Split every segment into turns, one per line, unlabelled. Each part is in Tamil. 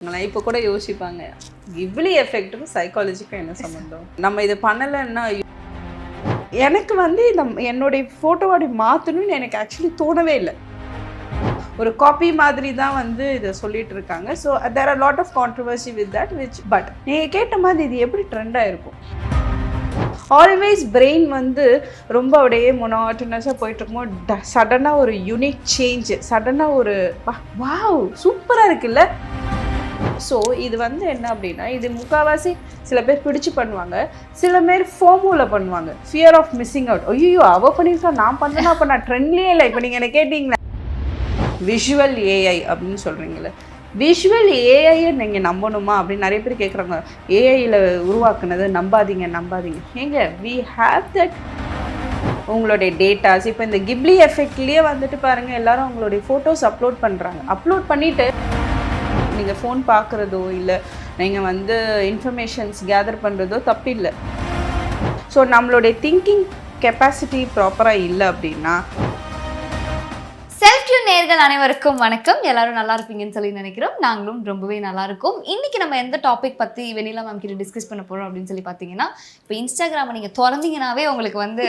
இப்போ கூட யோசிப்பாங்க கிவ்லி எஃபெக்ட்டுக்கும் சைக்காலஜிக்கும் என்ன சம்மந்தம், நம்ம இது பண்ணலைன்னா எனக்கு வந்து என்னுடைய ஃபோட்டோவை மாற்றணும்னு எனக்கு ஆக்சுவலி தோணவே இல்லை. ஒரு காப்பி மாதிரி தான் வந்து இதை சொல்லிட்டு இருக்காங்க. So there are lot of controversy with that but நீங்கள் கேட்ட மாதிரி இது எப்படி ட்ரெண்டாக இருக்கும். ஆல்வேஸ் பிரெயின் வந்து ரொம்ப அப்படியே மொனாட்டனஸாக போயிட்டுருக்கும்போது சடனாக ஒரு யூனிக் சேஞ்சு, சடனாக ஒரு வாவ் சூப்பராக இருக்குல்ல. ஸோ இது வந்து என்ன அப்படின்னா, இது முக்கால்வாசி சில பேர் பிடிச்சு பண்ணுவாங்க, சில பேர் ஃபோமோவில் பண்ணுவாங்க, ஃபியர் ஆஃப் மிஸ்ஸிங் அவுட். ஐயோ அவள் பண்ணியிருக்கா நான் பண்ணேன்னா அப்போ நான் ட்ரெண்ட்லேயே இல்லை. இப்போ நீங்கள் என்ன கேட்டிங்களா விஷுவல் ஏஐ அப்படின்னு சொல்கிறீங்களே, விஷுவல் ஏஐயை நீங்கள் நம்பணுமா அப்படின்னு நிறைய பேர் கேட்குறாங்க. ஏஐயில் உருவாக்குனது நம்பாதீங்க நம்பாதீங்க. ஏங்க வி ஹேவ் தட் உங்களுடைய டேட்டாஸ். இப்போ இந்த கிப்லி எஃபெக்ட்லேயே வந்துட்டு பாருங்கள், எல்லோரும் அவங்களுடைய ஃபோட்டோஸ் அப்லோட் பண்ணுறாங்க. அப்லோட் பண்ணிவிட்டு நீங்கள் ஃபோன் பார்க்குறதோ இல்லை நீங்கள் வந்து இன்ஃபர்மேஷன்ஸ் கேதர் பண்ணுறதோ தப்பு இல்லை. ஸோ நம்மளுடைய திங்கிங் கெப்பாசிட்டி ப்ராப்பராக இல்லை அப்படின்னா.
செல்ஃப் டியூன் நேயர்கள் அனைவருக்கும் வணக்கம். எல்லாரும் நல்லா இருப்பீங்கன்னு சொல்லி நினைக்கிறோம். நாங்களும் ரொம்பவே நல்லா இருக்கும். இன்னைக்கு நம்ம எந்த டாபிக் பற்றி வெண்ணிலா மேம் கிட்ட டிஸ்கஸ் பண்ண போகிறோம் அப்படின்னு சொல்லி பார்த்தீங்கன்னா, இப்போ இன்ஸ்டாகிராமை நீங்கள் திறந்தீங்கன்னாவே உங்களுக்கு வந்து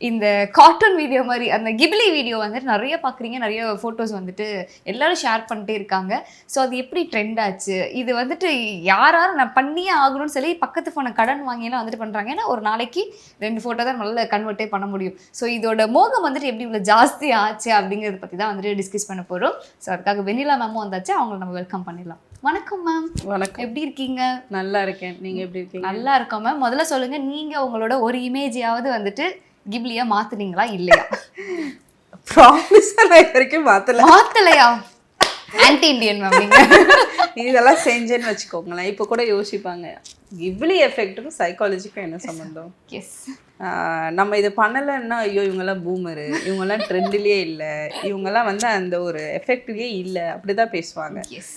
இந்த கார்ட்டூன் வீடியோ மாதிரி அந்த கிப்லி வீடியோ வந்துட்டு நிறைய பார்க்குறீங்க, நிறைய ஃபோட்டோஸ் வந்துட்டு எல்லாரும் ஷேர் பண்ணிட்டே இருக்காங்க. ஸோ அது எப்படி ட்ரெண்ட் ஆச்சு, இது வந்துட்டு யாரும் நான் பண்ணியே ஆகணும்னு சொல்லி பக்கத்து ஃபோனை கடன் வாங்கியெல்லாம் வந்துட்டு பண்ணுறாங்க. ஏன்னா ஒரு நாளைக்கு 2 ஃபோட்டோ தான் நல்ல கன்வெர்ட்டே பண்ண முடியும். ஸோ இதோட மோகம் வந்துட்டு எப்படி இவ்வளோ ஜாஸ்தி ஆச்சு அப்படிங்கிறத பற்றி தான் வந்துட்டு டிஸ்கஸ் பண்ண போகிறோம். ஸோ அதுக்காக வெண்ணிலா மேமும் வந்தாச்சு, அவங்களை நம்ம வெல்கம் பண்ணிடலாம். வணக்கம் மேம்.
வணக்கம்.
எப்படி இருக்கீங்க?
நல்லா இருக்கேன், நீங்கள் எப்படி இருக்கீங்க?
நல்லா இருக்கோம் மேம். முதல்ல சொல்லுங்கள், நீங்கள் உங்களோட ஒரு இமேஜையாவது வந்துட்டு கிப்லியா மாற்றுனீங்களா இல்லையா?
ப்ராமிஸாக நான் வரைக்கும்
மாற்றலையா? ஆன்டி இண்டியன் மேம் நீங்கள்
இதெல்லாம் செஞ்சேன்னு வச்சுக்கோங்களேன். இப்போ கூட யோசிப்பாங்க கிவ்லி எஃபெக்ட்டுக்கும் சைக்காலஜிக்கும் என்ன சம்மந்தம்.
எஸ்,
நம்ம இது பண்ணலைன்னா ஐயோ இவங்கெல்லாம் பூமரு, இவங்கெல்லாம் ட்ரெண்ட்லேயே இல்லை, இவங்கெல்லாம் வந்து அந்த ஒரு எஃபெக்ட்லேயே இல்லை அப்படி தான் பேசுவாங்க.
எஸ்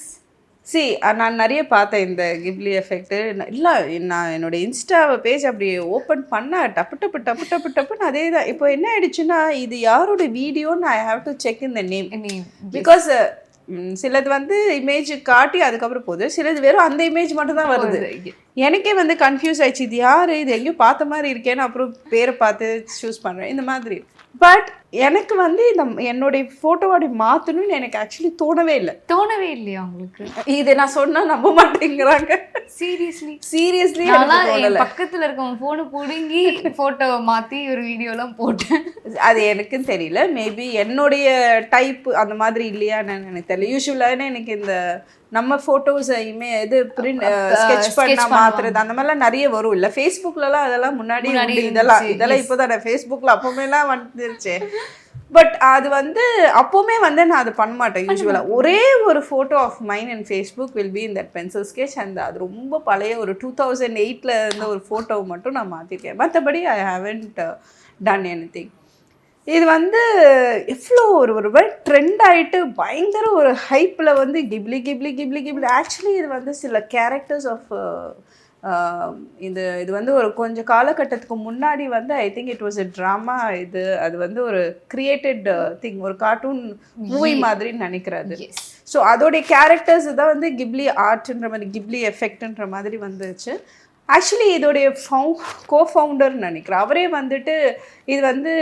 சி நான் நிறைய பார்த்தேன் இந்த கிப்லி எஃபெக்ட்டு. இல்லை நான் என்னோட இன்ஸ்டாவை பேஜ் அப்படி ஓப்பன் பண்ண டப்பு டப்பு டப்பு டப்பு டப்புன்னு அதே தான். இப்போ என்ன ஆயிடுச்சுன்னா, இது யாரோட வீடியோன்னு I have to check in the name. Because சிலது வந்து இமேஜ் காட்டி அதுக்கப்புறம் போகுது, சிலது வெறும் அந்த இமேஜ் மட்டும் தான் வருது. எனக்கே வந்து கன்ஃபியூஸ் ஆயிடுச்சு, இது யார், இது எங்கேயும் பார்த்த மாதிரி இருக்கேன்னு அப்புறம் பேரை பார்த்து சூஸ் பண்ணுறேன் இந்த மாதிரி. பட் எனக்கு வந்து என்னுடைய ஃபோட்டோவை மாற்றணும்னு எனக்கு ஆக்சுவலி தோணவே இல்லையா உங்களுக்கு? இது நான் சொன்னால் நம்ப மாட்டேங்கிறாங்க. சீரியஸ்லி
பக்கத்தில் இருக்கவங்க ஃபோனை பிடுங்கி ஃபோட்டோவை மாற்றி ஒரு வீடியோலாம் போட்டேன்.
அது எனக்குன்னு தெரியல, மேபி என்னுடைய டைப் அந்த மாதிரி இல்லையான்னு எனக்கு தெரியல. யூஸ்வலாக எனக்கு இந்த நம்ம ஃபோட்டோஸை இது பிரிண்ட் ஸ்கெட்ச் பண்ண மாத்துறது அந்த மாதிரிலாம் நிறைய வரும். இல்லை ஃபேஸ்புக்லலாம் அதெல்லாம் முன்னாடி இதெல்லாம் இப்போ தான் ஃபேஸ்புக்கில் அப்போமேலாம் வந்துருச்சு. பட் அது வந்து அப்போவுமே வந்து நான் அதை பண்ண மாட்டேன். யூஸ்வலாக ஒரே ஒரு photo of mine and Facebook will be in that pencil sketch. அந்த அது ரொம்ப பழைய ஒரு 2008 இருந்த ஒரு ஃபோட்டோவை மட்டும் நான் மாற்றிருக்கேன். மற்றபடி ஐ ஹாவன்ட் டன் எனிதிங். இது வந்து எவ்வளோ ஒரு ட்ரெண்ட் ஆகிட்டு பயங்கர ஒரு ஹைப்பில் வந்து Ghibli Ghibli Ghibli Ghibli. Actually இது வந்து சில கேரக்டர்ஸ் ஆஃப் இது வந்து ஒரு கொஞ்சம் காலகட்டத்துக்கு முன்னாடி வந்து I think it was a drama. அது வந்து ஒரு கிரியேட்டட் திங், ஒரு கார்ட்டூன் மூவி மாதிரின்னு நினைக்கிறது. ஸோ அதோடைய கேரக்டர்ஸ் தான் வந்து கிப்லி ஆர்ட்ன்ற மாதிரி, கிப்லி எஃபெக்ட்ன்ற மாதிரி வந்துச்சு. ஆக்சுவலி இதோடைய கோஃபவுண்டர் நினைக்கிறேன், அவரே வந்துட்டு இது வந்து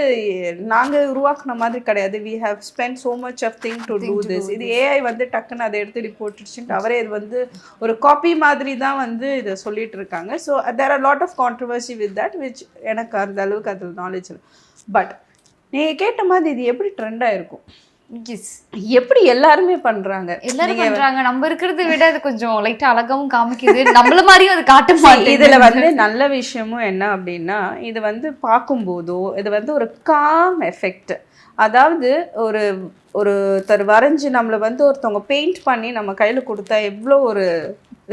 நாங்கள் உருவாக்குன மாதிரி கிடையாது, we have spent so much of thing to do this, இது ஏஐ வந்து டக்குன்னு அதை எடுத்து ரிப்போர்ட்டுச்சுன்ட்டு அவரே இது வந்து ஒரு காப்பி மாதிரி தான் வந்து இதை சொல்லிட்டு இருக்காங்க. So there are lot of controversy with that எனக்கு அந்த அளவுக்கு அதில் நாலேஜ் இல்லை. பட் நீங்கள் கேட்ட மாதிரி இது எப்படி ட்ரெண்டாக இருக்கும், எப்படி எல்லாருமே பண்றாங்க,
நம்ம இருக்கிறத விட அது கொஞ்சம் லைட்டா அழகாவும் காமிக்குது, நம்மள மாதிரியும் அது காட்ட மாட்டேங்குது.
இதுல வந்து நல்ல விஷயமும் என்ன அப்படின்னா, இது வந்து பார்க்கும்போதோ இது வந்து ஒரு காம் எஃபெக்ட். அதாவது ஒருத்தர் வரைஞ்சி நம்மளை வந்து ஒருத்தவங்க பெயிண்ட் பண்ணி நம்ம கையில் கொடுத்தா எவ்வளோ ஒரு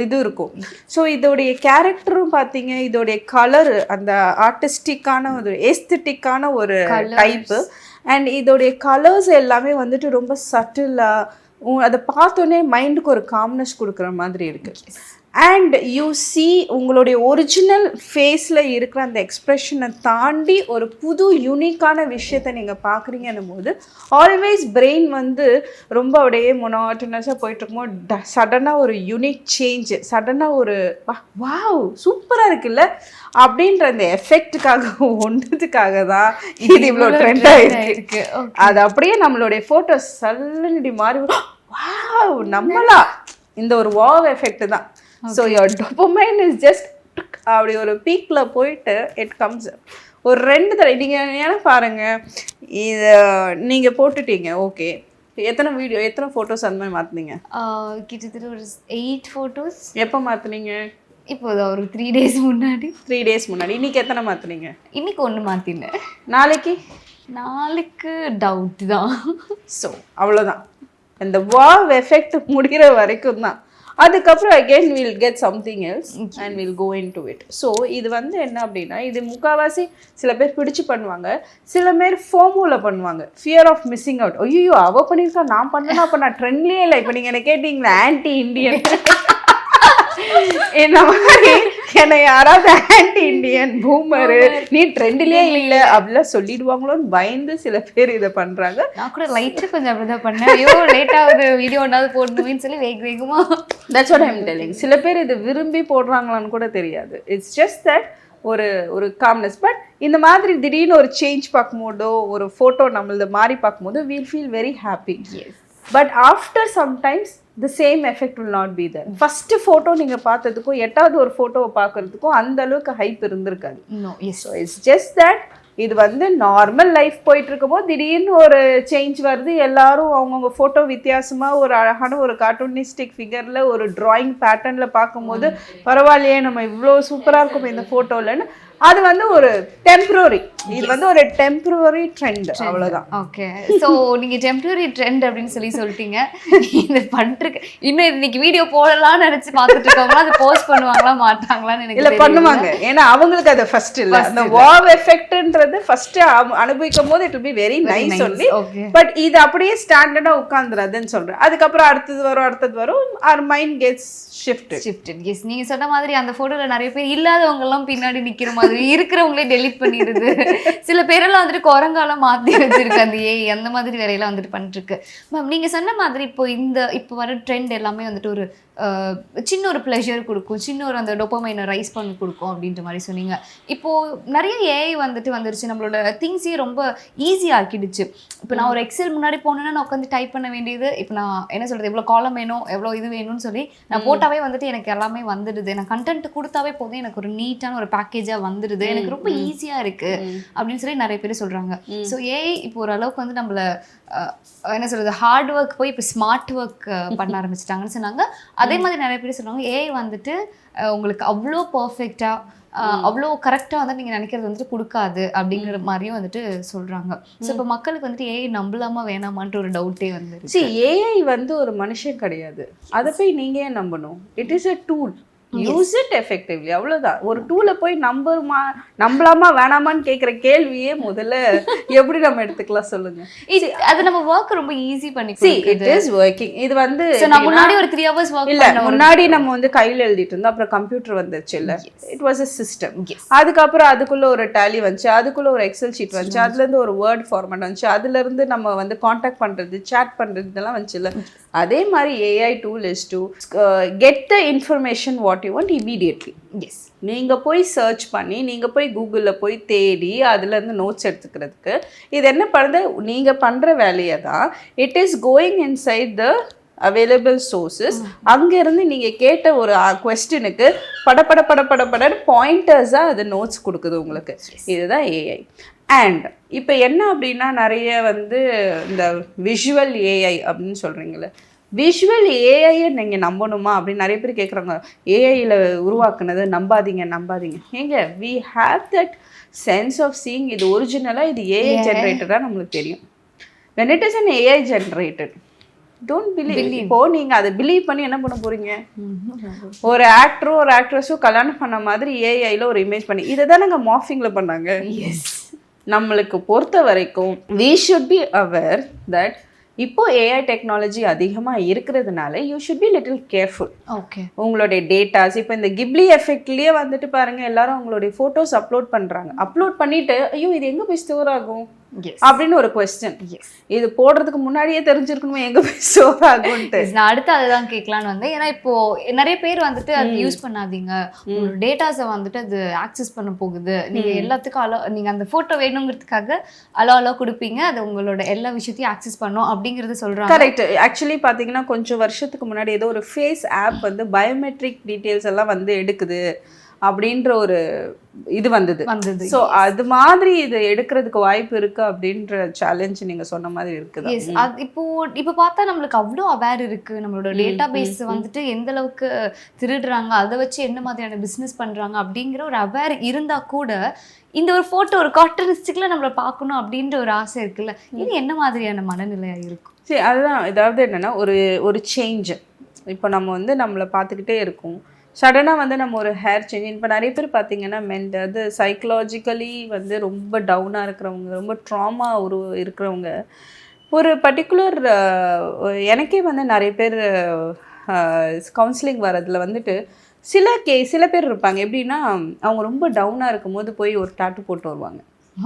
இது இருக்கும். ஸோ இதோடைய கேரக்டரும் பார்த்தீங்க, இதோடைய கலர் அந்த ஆர்டிஸ்டிக்கான ஒரு ஏஸ்தட்டிக்கான ஒரு டைப்பு, அண்ட் இதோடைய கலர்ஸ் எல்லாமே வந்துட்டு ரொம்ப சட்டிலாக அதை பார்த்தோன்னே மைண்டுக்கு ஒரு காம்னஸ் கொடுக்குற மாதிரி இருக்குது. அண்ட் யூ see உங்களுடைய ஒரிஜினல் ஃபேஸில் இருக்கிற அந்த எக்ஸ்ப்ரெஷனை தாண்டி ஒரு புது யூனிக்கான விஷயத்தை நீங்கள் பார்க்குறீங்கன்னும் போது ஆல்வேஸ் பிரெயின் வந்து ரொம்ப அப்படியே மொனாட்டனஸாக போயிட்டுருக்கும்போது சடனாக ஒரு யூனிக் சேஞ்சு, சடனாக ஒரு வாவ் சூப்பராக இருக்குல்ல அப்படின்ற அந்த எஃபெக்ட்டுக்காக ஒன்றதுக்காக தான் இது இவ்வளோ ட்ரெண்டாக இருக்கு. அது அப்படியே நம்மளுடைய ஃபோட்டோஸ் சல்லடி மாறி வாவ் நம்மளா இந்த ஒரு வாவ் எஃபெக்ட் தான். So your dopamine is just அப்படி ஒரு பீக்கில் போயிட்டு இட் கம்ஸ் ஒரு 2 தடவை. நீங்கள் ஏன்னா பாருங்கள், இதை நீங்கள் போட்டுட்டீங்க ஓகே, எத்தனை ஃபோட்டோஸ் அந்த மாதிரி மாற்றினீங்க?
கிட்டத்தட்ட ஒரு 8 ஃபோட்டோஸ்.
எப்போ மாற்றினீங்க?
இப்போது ஒரு 3 days முன்னாடி.
3 days முன்னாடி. இன்னைக்கு எத்தனை மாற்றினீங்க?
இன்னைக்கு 1 மாற்றினேன்.
நாளைக்கு
டவுட் தான்.
ஸோ அவ்வளோதான், இந்த வாவ் எஃபெக்ட் முடிகிற வரைக்கும் தான். அதுக்கப்புறம் again will get something else and will go into it. So இது வந்து என்ன அப்படின்னா, இது முக்கால்வாசி சில பேர் பிடிச்சு பண்ணுவாங்க, சில பேர் ஃபோமோவில் பண்ணுவாங்க, ஃபியர் ஆஃப் மிஸ்ஸிங் அவுட். ஐயோ அவ பண்ணியிருக்கா நான் பண்ணனா, அப்போ நான் ட்ரெண்ட்லேயே இல்லை. இப்போ நீங்கள் என்ன கேட்டீங்களா ஆன்டி இண்டியன் என்ன மாதிரி என்னை யாராவது ஆன்டி இண்டியன் பூமரு நீ ட்ரெண்ட்லயே இல்லை அப்படிலாம் சொல்லிடுவாங்களோன்னு பயந்து சில பேர் இதை பண்றாங்க.
நான் கூட லைட்டாக கொஞ்சம் அப்படிதான் பண்ணேன். ஐயோ லேட் ஆகுது வீடியோ ஒன்றாவது போடணும்னு சொல்லி வேகமா.
That's what I am telling. சில பேர் இது விரும்பி போடுறாங்களான்னு கூட தெரியாது. இட்ஸ் ஜஸ்ட் தட் ஒரு காம்னஸ். பட் இந்த மாதிரி திடீர்னு ஒரு சேஞ்ச் பார்க்கும்போதோ ஒரு ஃபோட்டோ நம்மளது மாறி பார்க்கும்போது we'll feel very happy. But after sometimes the same effect will not be there. First photo நீங்கள் பார்த்ததுக்கும் 8வது ஒரு ஃபோட்டோவை பார்க்கறதுக்கும் அந்த அளவுக்கு ஹைப் இருந்திருக்காது. ஸோ இட்ஸ் ஜஸ்ட் தட் இது வந்து நார்மல் லைஃப் போயிட்டு இருக்கும்போது திடீர்னு ஒரு சேஞ்ச் வருது. எல்லாரும் அவங்கவுங்க ஃபோட்டோ வித்தியாசமாக ஒரு அழகான ஒரு கார்ட்டூனிஸ்டிக் ஃபிகரில் ஒரு ட்ராயிங் பேட்டர்னில் பார்க்கும்போது பரவாயில்லையே நம்ம இவ்வளோ சூப்பராக இருக்கும் இந்த ஃபோட்டோலன்னு. அது வந்து ஒரு டெம்பரரி, இது வந்து ஒரு டெம்பரரி ட்ரெண்ட், அவ்வளோதான்.
ஓகே, ஸோ நீங்கள் டெம்பரரி ட்ரெண்ட் அப்படின்னு சொல்லிட்டீங்க. இது பண்ணிருக்கு இன்னும் இன்னைக்கு வீடியோ போடலாம்னு நினச்சி பார்த்துட்டு இருக்கவங்களா அது போஸ்ட் பண்ணுவாங்களா மாட்டாங்களான்னு எனக்கு
இல்லை பண்ணுவாங்க. ஏன்னா அவங்களுக்கு அது ஃபர்ஸ்ட் இல்லை, அந்த வாவ் எஃபெக்ட்ன்றது ஃபர்ஸ்ட் அனுபவிக்கும் போது it will be very nice only. But இது அப்படியே ஸ்டாண்டர்டாக உட்காந்துராதுன்னு சொல்கிறேன். அதுக்கப்புறம் அடுத்தது வரும் our mind gets shifted.
Yes, நீங்க சொன்ன மாதிரி அந்த போட்டோல நிறைய பேர் இல்லாதவங்க எல்லாம் பின்னாடி நிக்கிற மாதிரி இருக்கிறவங்களே டெலிட் பண்ணிடுது. சில பேரெல்லாம் வந்துட்டு குரங்காலம் மாத்தி வச்சிருக்கு அந்த அந்த மாதிரி வேலையெல்லாம் வந்துட்டு பண்ணிட்டு இருக்கு. மேம் நீங்க சொன்ன மாதிரி இப்போ வர ட்ரெண்ட் எல்லாமே வந்துட்டு ஒரு சின்ன ஒரு ப்ளஷர் கொடுக்கும், சின்ன ஒரு அந்த டோபமைனை ரைஸ் பண்ணி கொடுக்கும் அப்படின்ற மாதிரி சொன்னீங்க. இப்போது நிறைய ஏஐ வந்துருச்சு, நம்மளோட திங்ஸே ரொம்ப ஈஸியாக ஆக்கிடுச்சு. இப்போ நான் ஒரு எக்ஸல் முன்னாடி போனேன்னா நான் உட்காந்து டைப் பண்ண வேண்டியது, இப்போ நான் என்ன சொல்கிறது எவ்வளோ காலம் வேணும் எவ்வளோ இது வேணும்னு சொல்லி நான் போட்டாவே வந்துட்டு எனக்கு எல்லாமே வந்துடுது. நான் கண்டென்ட் கொடுத்தாவே போதும் எனக்கு ஒரு நீட்டான ஒரு பேக்கேஜாக வந்துடுது, எனக்கு ரொம்ப ஈஸியாக இருக்குது அப்படின்னு சொல்லி நிறைய பேர் சொல்கிறாங்க. ஸோ ஏஐ இப்போ ஓரளவுக்கு வந்து நம்மளை என்ன சொல்கிறது ஹார்ட் ஒர்க் போய் இப்போ ஸ்மார்ட் ஒர்க் பண்ண ஆரம்பிச்சிட்டாங்கன்னு சொன்னாங்க. அதே மாதிரி நிறைய பேர் சொல்லுவாங்க ஏஐ வந்துட்டு உங்களுக்கு அவ்வளோ பர்ஃபெக்டாக அவ்வளோ கரெக்டாக வந்து நீங்கள் நினைக்கிறது வந்துட்டு கொடுக்காது அப்படிங்கிற மாதிரியும் வந்துட்டு சொல்கிறாங்க. ஸோ இப்போ மக்களுக்கு வந்துட்டு ஏஐ நம்பலாமா வேணாமான்ற ஒரு டவுட்டே வந்துருச்சு.
சரி, ஏஐ வந்து ஒரு மனுஷன் கிடையாது, அதை போய் நீங்கள் ஏன் நம்பணும்? It is a tool, use it effectively, அவ்வளோதான். ஒரு டூலை போய் நம்பலாமா வேணாமான்னு கேட்குற கேள்வியே முதல்ல எப்படி நம்ம எடுத்துக்கலாம் சொல்லுங்க.
அது நம்ம ஒர்க் ரொம்ப ஈஸி பண்ணி
இட் இஸ் ஒர்க்கிங். இது வந்து
முன்னாடி ஒரு 3 hours ஒர்க்
இல்ல, முன்னாடி நம்ம வந்து கையில் எழுதிட்டு இருந்தோம், அப்புறம் கம்ப்யூட்டர் வந்துருச்சு இல்ல, இட் வாஸ் எ சிஸ்டம். அதுக்கப்புறம் அதுக்குள்ள ஒரு டேலி வந்துச்சு, அதுக்குள்ள ஒரு எக்ஸல் ஷீட் வந்துச்சு, அதுல இருந்து ஒரு வேர்ட் ஃபார்மேட் வந்துச்சு, அதுல இருந்து நம்ம வந்து கான்டாக்ட் பண்றது சேட் பண்றது இதெல்லாம் வந்துச்சு இல்ல. அதே மாதிரி AI tool is to get the information what you want immediately. Yes, நீங்கள் போய் சர்ச் பண்ணி நீங்கள் போய் கூகுளில் போய் தேடி அதுலேருந்து நோட்ஸ் எடுத்துக்கிறதுக்கு இது என்ன பண்ணுது, நீங்கள் பண்ணுற வேலையை தான் it is going inside the available sources. அங்கேருந்து நீங்கள் கேட்ட ஒரு கொஸ்டினுக்கு பட பாயிண்டர்ஸாக அது நோட்ஸ் கொடுக்குது உங்களுக்கு. இதுதான் ஏஐ. அண்ட் இப்போ என்ன அப்படின்னா நிறைய வந்து இந்த விஷுவல் ஏஐ அப்படின்னு சொல்கிறீங்களே, விஷுவல் ஏஐயை நீங்கள் நம்பணுமா அப்படின்னு நிறைய பேர் கேட்குறாங்க. ஏஐயில் உருவாக்குனது நம்பாதீங்க. ஏங்க we have that sense of seeing இது ஒரிஜினலாக இது ஏஐ ஜென்ரேட்டடாக நம்மளுக்கு தெரியும். when it is an AI generated, don't believe. இப்போ நீங்கள் அதை பிலீவ் பண்ணி என்ன பண்ண போகிறீங்க? ஒரு ஆக்டரோ ஒரு ஆக்ட்ரஸோ கல்யாணம் பண்ண மாதிரி ஏஐயில் ஒரு இமேஜ் பண்ணி இதை தான் நாங்கள் மார்ஃபிங்கில் பண்ணாங்க. நம்மளுக்கு பொறுத்த வரைக்கும் we should be aware that இப்போ ஏஐ டெக்னாலஜி அதிகமாக இருக்கிறதுனால you should be little careful.
Okay.
உங்களுடைய டேட்டாஸ் இப்போ இந்த கிப்லி எஃபெக்ட்லேயே வந்துட்டு பாருங்க, எல்லாரும் உங்களுடைய ஃபோட்டோஸ் அப்லோட் பண்ணுறாங்க. அப்லோட் பண்ணிட்டு ஐயோ இது எங்கே போய் ஸ்டோர் ஆகும் அப்படின்னு ஒரு கொஸ்டின். இது போடுறதுக்கு முன்னாடியே தெரிஞ்சிருக்கணுமே எங்க போய் ஸ்டோர் ஆகும்ட்டு.
நான் அடுத்து அதுதான் கேட்கலான்னு வந்தேன். ஏன்னா இப்போ நிறைய பேர் வந்துட்டு அது யூஸ் பண்ணாதீங்க, உங்களோட டேட்டாஸை வந்துட்டு அது ஆக்சஸ் பண்ண போகுது, நீங்க எல்லாத்துக்கும் நீங்க அந்த போட்டோ வேணுங்கிறதுக்காக அலோ கொடுப்பீங்க, அது உங்களோட எல்லா விஷயத்தையும் ஆக்சஸ் பண்ணும் அப்படிங்கறத சொல்றாங்க.
கரெக்ட். ஆக்சுவலி பாத்தீங்கன்னா கொஞ்சம் வருஷத்துக்கு முன்னாடி ஏதோ ஒரு ஃபேஸ் ஆப் வந்து பயோமெட்ரிக் டீடைல்ஸ் எல்லாம் வந்து எடுக்குது அப்படின்ற ஒரு இது வந்தது. ஸோ அது மாதிரி இது எடுக்கிறதுக்கு வாய்ப்பு இருக்கு அப்படின்ற சேலஞ்ச் நீங்க சொன்ன மாதிரி இருக்குது.
இப்போ பார்த்தா நம்மளுக்கு அவ்வளோ அவேர் இருக்கு, நம்மளோட டேட்டா பேஸ் வந்துட்டு எந்த அளவுக்கு திருடுறாங்க, அதை வச்சு என்ன மாதிரியான பிஸ்னஸ் பண்றாங்க அப்படிங்கிற ஒரு அவேர் இருந்தா கூட இந்த ஒரு போட்டோ ஒரு கார்ட்டூனிஸ்டிக்ல நம்மளை பார்க்கணும் அப்படின்ற ஒரு ஆசை இருக்குல்ல, இது என்ன மாதிரியான மனநிலையா இருக்கும்?
சரி, அதுதான். ஏதாவது என்னன்னா ஒரு சேஞ்ச். இப்போ நம்ம வந்து நம்மளை பார்த்துக்கிட்டே இருக்கோம், சடனாக வந்து நம்ம ஒரு ஹேர் சேஞ்ச். இப்போ நிறைய பேர் பார்த்தீங்கன்னா அது சைக்கலாஜிக்கலி வந்து ரொம்ப டவுனாக இருக்கிறவங்க, ரொம்ப ட்ராமா இருக்கிறவங்க, ஒரு பர்டிகுலர் எனக்கே வந்து நிறைய பேர் கவுன்சிலிங் வரதில் வந்துட்டு சில பேர் இருப்பாங்க. எப்படின்னா அவங்க ரொம்ப டவுனாக இருக்கும் போது போய் ஒரு டாட்டூ போட்டு வருவாங்க.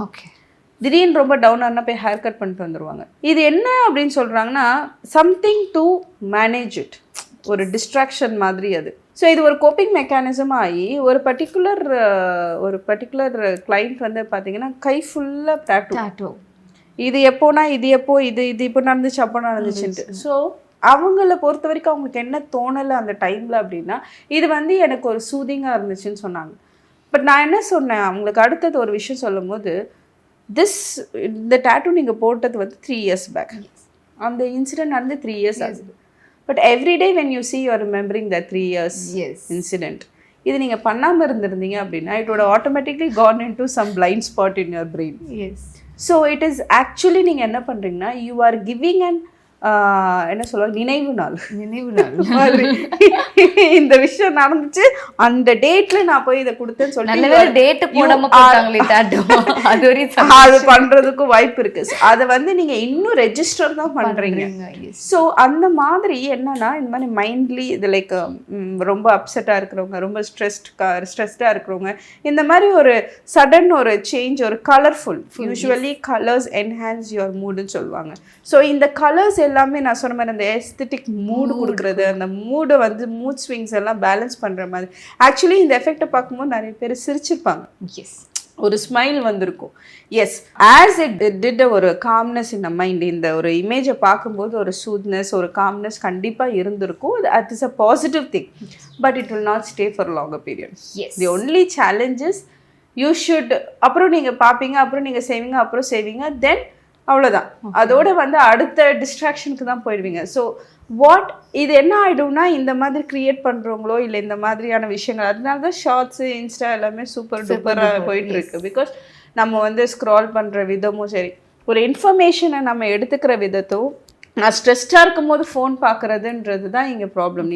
ஓகே.
திடீர்னு ரொம்ப டவுனாக போய் ஹேர் கட் பண்ணிட்டு வந்துடுவாங்க. இது என்ன அப்படின்னு சொல்கிறாங்கன்னா சம்திங் டு மேனேஜ் இட், ஒரு டிஸ்ட்ராக்ஷன் மாதிரி அது. ஸோ இது ஒரு கோப்பிங் மெக்கானிசம் ஆகி ஒரு பர்டிகுலர் கிளைண்ட் வந்து பார்த்தீங்கன்னா கை ஃபுல்லாக டாட்டூ. இது எப்போனா இது இப்போ நடந்துச்சு அப்போ நடந்துச்சுன்ட்டு. ஸோ அவங்கள பொறுத்த வரைக்கும் அவங்களுக்கு என்ன தோணலை அந்த டைமில் அப்படின்னா இது வந்து எனக்கு ஒரு சூதிங்காக இருந்துச்சுன்னு சொன்னாங்க. பட் நான் என்ன சொன்னேன் அவங்களுக்கு அடுத்தது ஒரு விஷயம் சொல்லும் போது, இந்த டாட்டூ நீங்கள் போட்டது வந்து 3 years பேக், அந்த இன்சிடென்ட் நடந்து 3 years ஆகுது. But every day when you see you are remembering that 3 years incident. இது நீங்க பண்ணாம இருந்திருந்தீங்க அப்படின்னா it would have automatically gone into some blind spot in your brain.
Yes.
So it is actually நீங்க என்ன பண்றீங்கன்னா you are giving an என்ன சொல்லுவாங்க, நினைவு நாள் இந்த விஷயம் நடந்துச்சு அந்த டேட்ல நான் போய் இதை கொடுத்தேன்னு அது பண்றதுக்கும் வாய்ப்பு இருக்கு. அதை வந்து நீங்க இன்னும் ரெஜிஸ்டர் தான் பண்றீங்க. ஸோ அந்த மாதிரி என்னன்னா இந்த மாதிரி மைண்ட்லி இது லைக் ரொம்ப அப்செட்டா இருக்கிறவங்க, ரொம்ப ஸ்ட்ரெஸ்டா இருக்கிறவங்க, இந்த மாதிரி ஒரு சடன் ஒரு சேஞ்ச், ஒரு colourful, usually colours enhance your மூடுன்னு சொல்லுவாங்க. ஸோ இந்த கலர்ஸ் எல்லாமே நான் சொன்ன மாதிரி அந்த எஸ்தெட்டிக் மூடு கொடுக்குறது, அந்த மூடை வந்து மூட் ஸ்விங்ஸ் எல்லாம் பேலன்ஸ் பண்ணுற மாதிரி. ஆக்சுவலி இந்த எஃபெக்டை பார்க்கும்போது நிறைய பேர் சிரிச்சிருப்பாங்க. எஸ், ஒரு ஸ்மைல் வந்திருக்கும். எஸ், ஆஸ் இட் டிட் ஒரு காம்னஸ் இன் த மைண்ட். இந்த ஒரு இமேஜை பார்க்கும்போது ஒரு சூத்னஸ், ஒரு காம்னஸ் கண்டிப்பாக இருந்திருக்கும். That is a positive thing. But it will not stay for longer period. The only challenges you should, அப்புறம் நீங்கள் பார்ப்பீங்க, அப்புறம் நீங்கள் செய்வீங்க, தென் அவ்வளோதான். அதோட வந்து அடுத்த டிஸ்ட்ராக்ஷனுக்கு தான் போயிடுவீங்க. ஸோ இது என்ன ஆகிடும்னா இந்த மாதிரி கிரியேட் பண்ணுறவங்களோ இல்லை இந்த மாதிரியான விஷயங்கள், அதனால தான் ஷார்ட்ஸு இன்ஸ்டா எல்லாமே சூப்பர் டூப்பராக போயிட்டு இருக்கு. பிகாஸ் நம்ம வந்து ஸ்க்ரால் பண்ணுற விதமும் சரி, ஒரு இன்ஃபர்மேஷனை நம்ம எடுத்துக்கிற விதத்தும், நான் ஸ்ட்ரெஸ்டாக இருக்கும் போது ஃபோன் பார்க்குறதுன்றது தான் இங்கே ப்ராப்ளம்.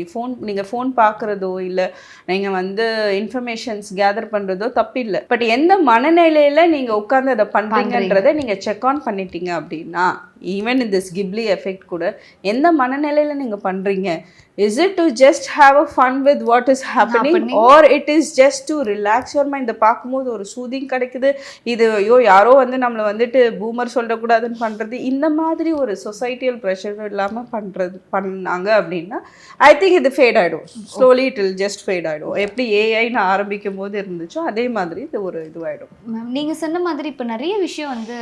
நீங்கள் ஃபோன் பார்க்குறதோ இல்லை நீங்கள் வந்து இன்ஃபர்மேஷன்ஸ் கேதர் பண்ணுறதோ தப்பு இல்லை. பட் எந்த மனநிலையில் நீங்கள் உட்காந்து அதை பண்ணுறீங்கன்றதை நீங்கள் செக் ஆன் பண்ணிட்டீங்க அப்படின்னா, even in this Ghibli effect கூட எந்த மனநிலையில் நீங்கள் பண்ணுறீங்க, is it to just have a fun with what is happening or it is just to relax your mind? இந்த பார்க்கும்போது ஒரு சூதிங் கிடைக்குது, இது ஐயோ யாரோ வந்து நம்மளை வந்துட்டு பூமர் சொல்லக்கூடாதுன்னு பண்ணுறது, இந்த மாதிரி ஒரு சொசைட்டியல் ப்ரெஷர் இல்லாமல் பண்ணாங்க அப்படின்னா ஐ திங்க் இது ஃபேட் ஆகிடும். Slowly it will just fade ஆகிடும். எப்படி ஏஐன்னு ஆரம்பிக்கும் போது இருந்துச்சோ அதே மாதிரி இது ஒரு இதுவாகிடும்.
மேம், நீங்கள் சொன்ன மாதிரி இப்போ நிறைய விஷயம் வந்து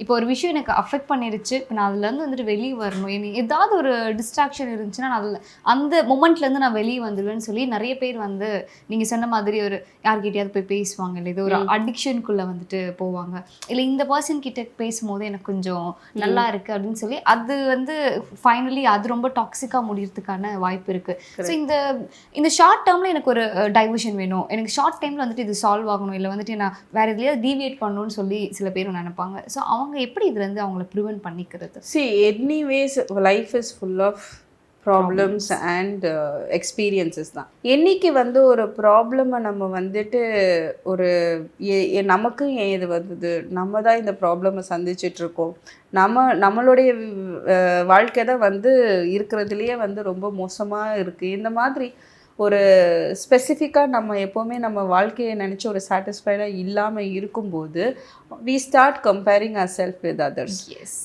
இப்போ ஒரு விஷயம் எனக்கு அஃபெக்ட் பண்ணிருச்சு, இப்போ நான் அதுலேருந்து வந்துட்டு வெளியே வரணும், எனக்கு ஏதாவது ஒரு டிஸ்ட்ராக்ஷன் இருந்துச்சுன்னா நான் அதில் அந்த மொமெண்ட்லேருந்து நான் வெளியே வந்துடுவேன்னு சொல்லி நிறைய பேர் வந்து நீங்கள் சொன்ன மாதிரி ஒரு யார்கிட்டயாவது போய் பேசுவாங்க, இல்லை இது ஒரு அடிக்ஷனுக்குள்ளே வந்துட்டு போவாங்க, இல்லை இந்த பர்சன் கிட்ட பேசும்போது எனக்கு கொஞ்சம் நல்லா இருக்குது அப்படின்னு சொல்லி அது வந்து ஃபைனலி அது ரொம்ப டாக்ஸிக்காக முடியறதுக்கான வாய்ப்பு இருக்குது. ஸோ இந்த ஷார்ட் டேர்மில் எனக்கு ஒரு டைவர்ஷன் வேணும், எனக்கு ஷார்ட் டைமில் வந்துட்டு இது சால்வ் ஆகணும், இல்லை வந்துட்டு நான் வேறு எதுலையாவது டீவியேட் பண்ணணும்னு சொல்லி சில பேர் நினைப்பாங்க. ஸோ அவங்க எப்படி இதுலேருந்து அவங்கள ப்ரிவென்ட் பண்ணிக்கிறது?
See, anyways life is full of problems and experiences தான். என்னைக்கு வந்து ஒரு ப்ராப்ளமை நம்ம வந்துட்டு ஒரு நமக்கு ஏன் இது வந்தது, நம்ம தான் இந்த ப்ராப்ளமை சந்திச்சிட்ருக்கோம், நம்மளுடைய வாழ்க்கை தான் வந்து இருக்கிறதுலையே வந்து ரொம்ப மோசமாக இருக்குது, இந்த மாதிரி ஒரு ஸ்பெசிஃபிக்காக நம்ம எப்போவுமே நம்ம வாழ்க்கையை நினச்சி ஒரு சாட்டிஸ்ஃபைடாக இல்லாமல் இருக்கும்போது we start comparing ourselves with others.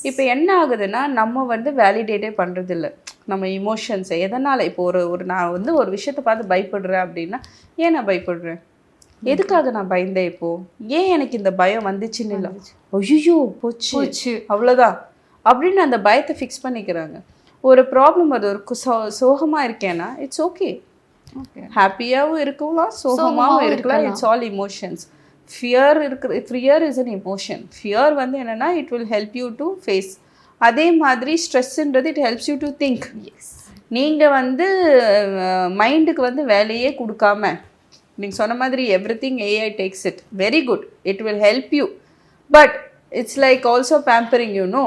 இப்போ என்ன ஆகுதுன்னா நம்ம வந்து வேலிடேட்டே பண்ணுறதில்ல நம்ம இமோஷன்ஸை. எதனால் இப்போ நான் வந்து ஒரு விஷயத்தை பார்த்து பயப்படுறேன் அப்படின்னா, ஏன் நான் பயப்படுறேன், எதுக்காக நான் பயந்தேன், இப்போது ஏன் எனக்கு இந்த பயம் வந்துச்சுன்னு இல்லை, ஐயோ போச்சு அவ்வளோதான் அப்படின்னு அந்த பயத்தை ஃபிக்ஸ் பண்ணிக்கிறாங்க. ஒரு ப்ராப்ளம் அது ஒரு சோகமாக இருக்கேன்னா இட்ஸ் ஓகே, ஹாப்பியாகவும் இருக்கலாம் சோகமாகவும் இருக்கலாம், it's all emotions. Fear is an emotion. Fear வந்து என்னென்னா it will help you to face. அதே மாதிரி ஸ்ட்ரெஸ்ஸுன்றது it helps you to think. நீங்கள் வந்து மைண்டுக்கு வந்து வேலையே கொடுக்காம நீங்கள் சொன்ன மாதிரி everything AI takes it, very good, it will help you, but it's like also pampering you know.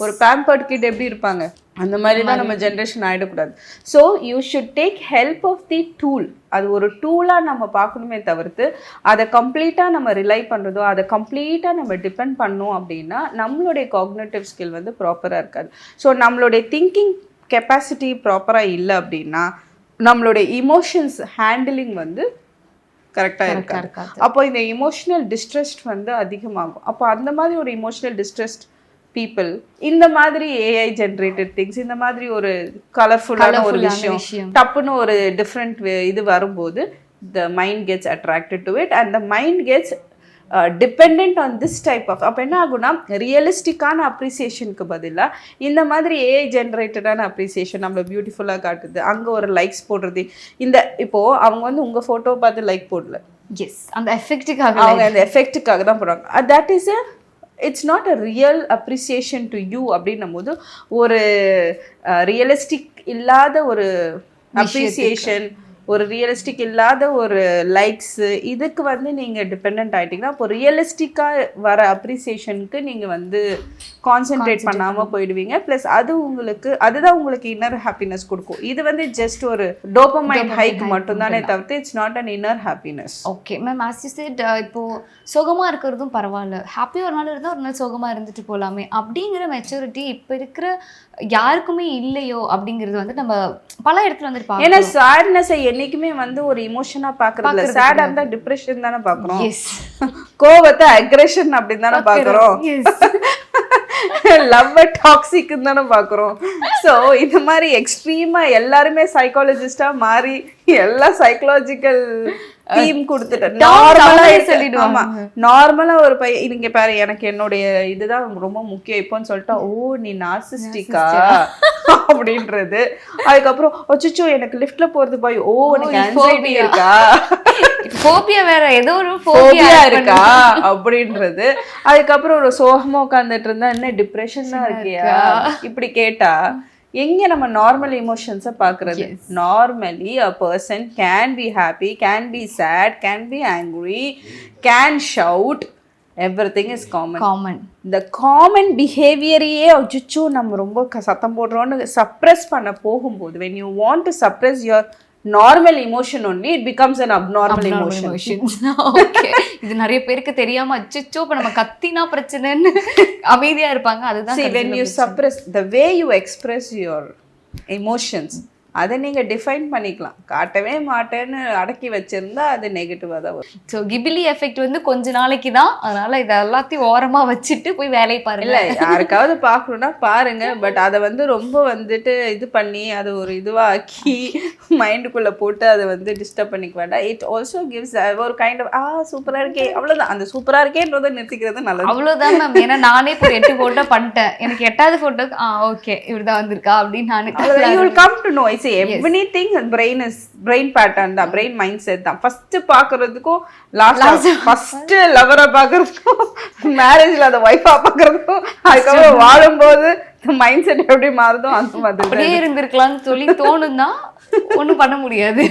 ஒரு பேம்பர்ட் கிட் எப்படி இருப்பாங்க அந்த மாதிரி தான் நம்ம ஜென்ரேஷன் ஆகிடக்கூடாது. So you should take help of the tool. அது ஒரு டூலாக நம்ம பார்க்கணுமே தவிர்த்து அதை கம்ப்ளீட்டாக நம்ம ரிலை பண்ணுறதோ அதை கம்ப்ளீட்டாக நம்ம டிபெண்ட் பண்ணோம் அப்படின்னா நம்மளுடைய காக்னேட்டிவ் ஸ்கில் வந்து ப்ராப்பராக இருக்காது. ஸோ நம்மளுடைய திங்கிங் கெப்பாசிட்டி ப்ராப்பராக இல்லை அப்படின்னா நம்மளுடைய இமோஷன்ஸ் ஹேண்டிலிங் வந்து கரெக்டாக இருக்காது. அப்போ இந்த இமோஷனல் டிஸ்ட்ரெஸ்ட் வந்து அதிகமாகும். அப்போ அந்த மாதிரி ஒரு இமோஷனல் டிஸ்ட்ரெஸ்ட் பீப்புள் இந்த மாதிரி AI ஜென்ரேட்டட் திங்ஸ், இந்த மாதிரி ஒரு கலர்ஃபுல்லான ஒரு விஷயம் டப்புன்னு ஒரு டிஃப்ரெண்ட் இது வரும்போது the mind gets attracted to it and the mind gets dependent on this type of. அப்போ என்ன ஆகும்னா ரியலிஸ்டிக்கான அப்ரிசியேஷனுக்கு பதிலாக இந்த மாதிரி AI ஜென்ரேட்டடான அப்ரிசியேஷன் நம்மளை பியூட்டிஃபுல்லாக காட்டுது, அங்கே ஒரு லைக்ஸ் போடுறது. இந்த இப்போது அவங்க வந்து உங்கள் ஃபோட்டோ பார்த்து லைக் போடல,
அந்த எஃபெக்ட்டுக்காக,
அவங்க அந்த எஃபெக்ட்டுக்காக தான் போடுறாங்க. That is it's not a real appreciation to you. அப்படின்னும் போது ஒரு ரியலிஸ்டிக் இல்லாத ஒரு அப்ரிசியேஷன், ஒரு ரியலிஸ்டிக் இல்லாத ஒரு லைக்ஸு, இதுக்கு வந்து நீங்கள் டிபெண்ட் ஆகிட்டிங்கன்னா அப்போ ரியலிஸ்டிக்காக வர அப்ரிசியேஷனுக்கு நீங்கள் வந்து கான்சென்ட்ரேட் பண்ணாமல் போயிடுவீங்க. ப்ளஸ் அதுதான் உங்களுக்கு இன்னர் ஹாப்பினஸ் கொடுக்கும். இது வந்து ஜஸ்ட் ஒரு டோபமைன் ஹைக் மட்டும்தானே தவிர்த்து it's not an inner happiness.
Okay ma'am, as you said இப்போது சோகமாக இருக்கிறதும் பரவாயில்ல, ஹாப்பியாக ஒரு நாள் இருந்தால் ஒரு நாள் சோகமாக இருந்துட்டு போகலாமே அப்படிங்கிற மெச்சூரிட்டி இப்போ இருக்கிற யாருக்குமே இல்லையோ அப்படிங்கிறது வந்து நம்ம பல இடத்துல வந்துட்டு பார்க்கணும்.
ஏன்னா சேட்னஸை என்னைக்குமே வந்து ஒரு இமோஷனா பாக்குறதுல, சேடா இருந்தா டிப்ரெஷன் தானே பாக்குறோம், கோவத்தை அக்ரெஷன் அப்படின்னு தானே பாக்குறோம், லவ் டாக்ஸிக் தானே பாக்குறோம். ஸோ இந்த மாதிரி எக்ஸ்ட்ரீமா எல்லாருமே சைக்காலஜிஸ்டா மாறி எல்லா சைக்கலாஜிக்கல் தீம் கொடுத்துட்டு நார்மலா ஒரு பையன் இங்க பாரு எனக்கு என்னுடைய இதுதான் ரொம்ப முக்கியம் இப்போன்னு சொல்லிட்டா, ஓ நீ நார்சிஸ்டிக்கா அப்படின்றது. அதுக்கப்புறம் அச்சச்சோ எனக்கு லிஃப்ட்ல போறது பாய், ஓ உனக்கு ஆன்சைட்டி இருக்கா,
ஃபோபியா வேற ஏதோ ஒரு
ஃபோபியா இருக்கா அப்படின்றது. அதுக்கப்புறம் ஒரு சோகமா உட்கார்ந்துட்டு இருந்தா என்ன டிப்ரெஷன் தான் இருக்கியா இப்படி கேட்டா எங்க நம்ம நார்மல் இமோஷன்ஸை பார்க்கறது. Normally a person can be happy, can be sad, can be angry, can shout, everything is common. இந்த காமன் பிஹேவியரையே அச்சோ நம்ம ரொம்ப சத்தம் போடுறோன்னு சப்ரெஸ் பண்ண போகும்போது, when you want to suppress your normal emotion only, it becomes an abnormal emotion.
Okay, இது நிறைய பேருக்கு தெரியாம அச்சச்சோ இப்ப நம்ம கத்தினா பிரச்சனைன்னு அமைதியா இருப்பாங்க. அதுதான்
see when you suppress, the way you express your emotions, அதை நீங்கள் டிஃபைன் பண்ணிக்கலாம். காட்டவே மாட்டேன்னு அடக்கி வச்சிருந்தா அது நெகட்டிவாக தான் வரும்.
ஸோ கிபிலி எஃபெக்ட் வந்து கொஞ்ச நாளைக்கு தான், அதனால இதை எல்லாத்தையும் ஓரமாக வச்சுட்டு போய் வேலையை பாருங்க.
இல்லை யாருக்காவது பார்க்கணுன்னா பாருங்க, பட் அதை வந்து ரொம்ப வந்துட்டு இது பண்ணி அதை ஒரு இதுவாக ஆக்கி மைண்டுக்குள்ளே போட்டு அதை வந்து டிஸ்டர்ப் பண்ணிக்க வேண்டாம். இட் ஆல்சோ கிவ்ஸ் ஒரு கைண்ட் ஆஃப் சூப்பராக இருக்கே, அவ்வளோதான். அந்த சூப்பராக இருக்கேன்றதை நிறுத்திக்கிறது நல்லது.
அவ்வளோதான் மேம். ஏன்னா நானே இப்போ 8 ஃபோட்டோ பண்ணிட்டேன், எனக்கு 8வது ஃபோட்டோக்கு ஓகே இவர் தான் வந்திருக்கா அப்படின்னு நானு
you will come to know. See, everything brain pattern தான், brain mindset தான். ஃபர்ஸ்ட் பாக்குறதுக்கும் லாஸ்ட் ஃபர்ஸ்ட் லவரா பாக்குறதுக்கும் மேரேஜ்ல அந்த வைஃபா பாக்குறதுக்கும் அதுக்கப்புறம் வாழும்போது மைண்ட் செட் எப்படி மாறுதோ அந்த மாதிரி
அப்படியே இருந்திருக்கலாம்னு சொல்லி தோணுன்னா ஒன்றும் பண்ண முடியாது,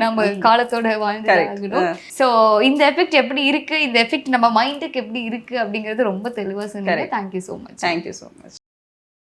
நம்ம காலத்தோட வாழ்ந்து. ஸோ இந்த எஃபெக்ட் எப்படி இருக்கு, இந்த எஃபெக்ட் நம்ம மைண்டுக்கு எப்படி இருக்கு அப்படிங்கிறது ரொம்ப தெளிவாக சொன்னீங்க. Thank you so much.
Thank you so much.